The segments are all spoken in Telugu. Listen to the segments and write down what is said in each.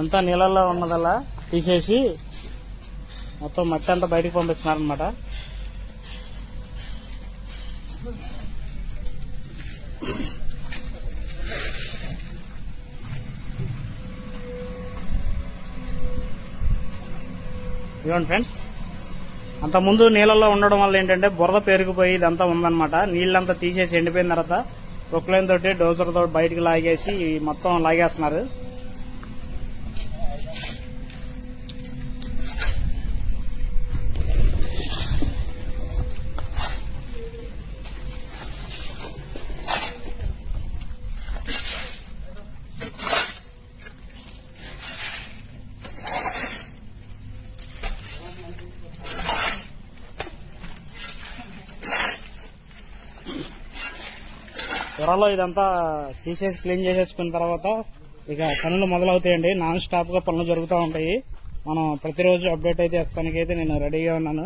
ఇదంతా నీళ్ళల్లో ఉన్నదల్లా తీసేసి మొత్తం మట్టి అంతా బయటకు పంపిస్తున్నారు అనమాట. ఇదిగోండి ఫ్రెండ్స్, అంత ముందు నీళ్ళల్లో ఉండడం వల్ల ఏంటంటే బురద పెరిగిపోయి ఇదంతా ఉందన్నమాట. నీళ్ళంతా తీసేసి ఎండిపోయిన తర్వాత ప్రొక్లైన్ తోటి డోజర్ తోటి బయటకు లాగేసి మొత్తం లాగేస్తున్నారు. త్వరలో ఇదంతా తీసేసి క్లీన్ చేసేసుకున్న తర్వాత ఇక పనులు మొదలవుతాయండి. నాన్ స్టాప్ గా పనులు జరుగుతూ ఉంటాయి. మనం ప్రతిరోజు అప్డేట్ అయితే ఇస్తానికైతే నేను రెడీగా ఉన్నాను.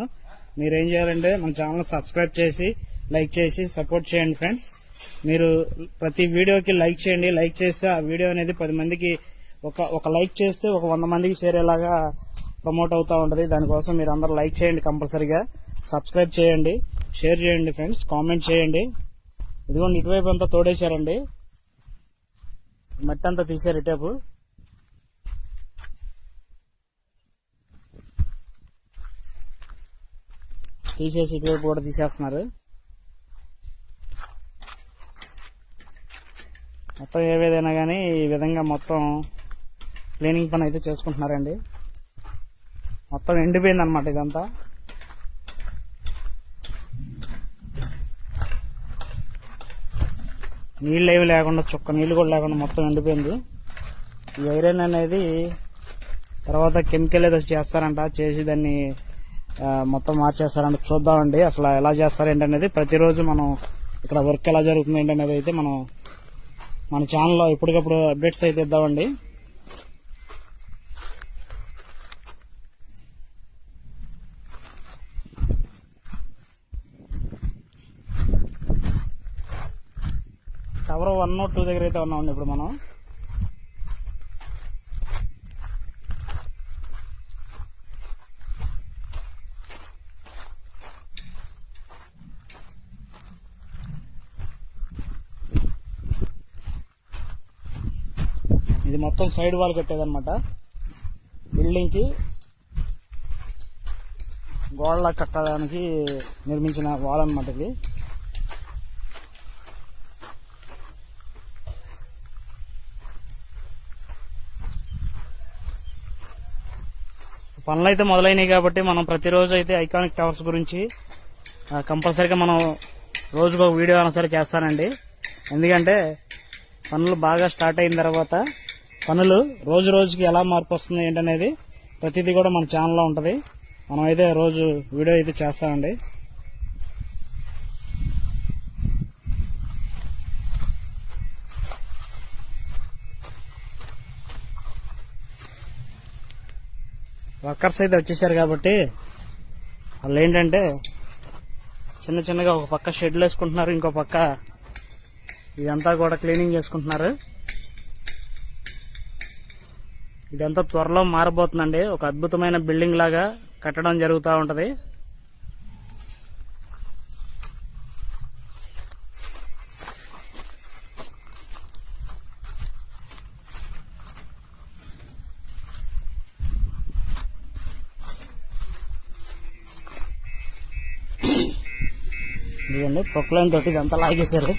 మీరేం చేయాలంటే మన ఛానల్ సబ్స్క్రైబ్ చేసి లైక్ చేసి సపోర్ట్ చేయండి ఫ్రెండ్స్. మీరు ప్రతి వీడియోకి లైక్ చేయండి. లైక్ చేస్తే ఆ వీడియో అనేది 10 మందికి ఒక లైక్ చేస్తే 100 మందికి చేరేలాగా ప్రమోట్ అవుతా ఉంటది. దానికోసం మీరు అందరూ లైక్ చేయండి, కంపల్సరీగా సబ్స్క్రైబ్ చేయండి, షేర్ చేయండి ఫ్రెండ్స్, కామెంట్ చేయండి. ఇదిగోండి ఇటువైపు అంతా తోడేశారండి, మట్టి అంతా తీశారు. ఇటేపు తీసేసి ఇటువైపు కూడా తీసేస్తున్నారు. మొత్తం ఏవేదైనా కానీ ఈ విధంగా మొత్తం క్లీనింగ్ పని అయితే చేసుకుంటున్నారండి. మొత్తం ఎండిపోయింది అనమాట ఇదంతా. నీళ్ళు ఏవి లేకుండా, చుక్క నీళ్లు కూడా లేకుండా మొత్తం ఎండిపోయింది. ఈ ఐరన్ అనేది తర్వాత కెమికల్ ఏదో చేస్తారంట, చేసి దాన్ని మొత్తం మార్చేస్తారంట. చూద్దామండి అసలు ఎలా చేస్తారు ఏంటనేది. ప్రతిరోజు మనం ఇక్కడ వర్క్ ఎలా జరుగుతుంది ఏంటనేది అయితే మనం మన ఛానల్లో ఎప్పటికప్పుడు అప్డేట్స్ అయితే ఇద్దామండి. టవర్ 1, 2 దగ్గర అయితే ఉన్నామండి ఇప్పుడు మనం. ఇది మొత్తం సైడ్ వాల్ కట్టేదన్నమాట. బిల్డింగ్ కి గోడలా కట్టడానికి నిర్మించిన వాల్ అన్నమాట ఇది. పనులు అయితే మొదలైనవి కాబట్టి మనం ప్రతిరోజు అయితే ఐకానిక్ టవర్స్ గురించి కంపల్సరీగా మనం రోజుకు ఒక వీడియో అయినా సరే చేస్తానండి. ఎందుకంటే పనులు బాగా స్టార్ట్ అయిన తర్వాత పనులు రోజు రోజుకి ఎలా మార్పు వస్తుంది ఏంటనేది ప్రతిదీ కూడా మన ఛానల్లో ఉంటది. మనం అయితే రోజు వీడియో అయితే చేస్తామండి. వర్కర్స్ అయితే వచ్చేసారు కాబట్టి వాళ్ళు ఏంటంటే చిన్న చిన్నగా ఒక పక్క షెడ్లు వేసుకుంటున్నారు, ఇంకో పక్క ఇదంతా కూడా క్లీనింగ్ చేసుకుంటున్నారు. ఇదంతా త్వరలో మారబోతుందండి. ఒక అద్భుతమైన బిల్డింగ్ లాగా కట్టడం జరుగుతూ ఉంటది. ఇదిగోండి ప్రొక్లైన్ తోటి ఇదంతా లాగేశారు.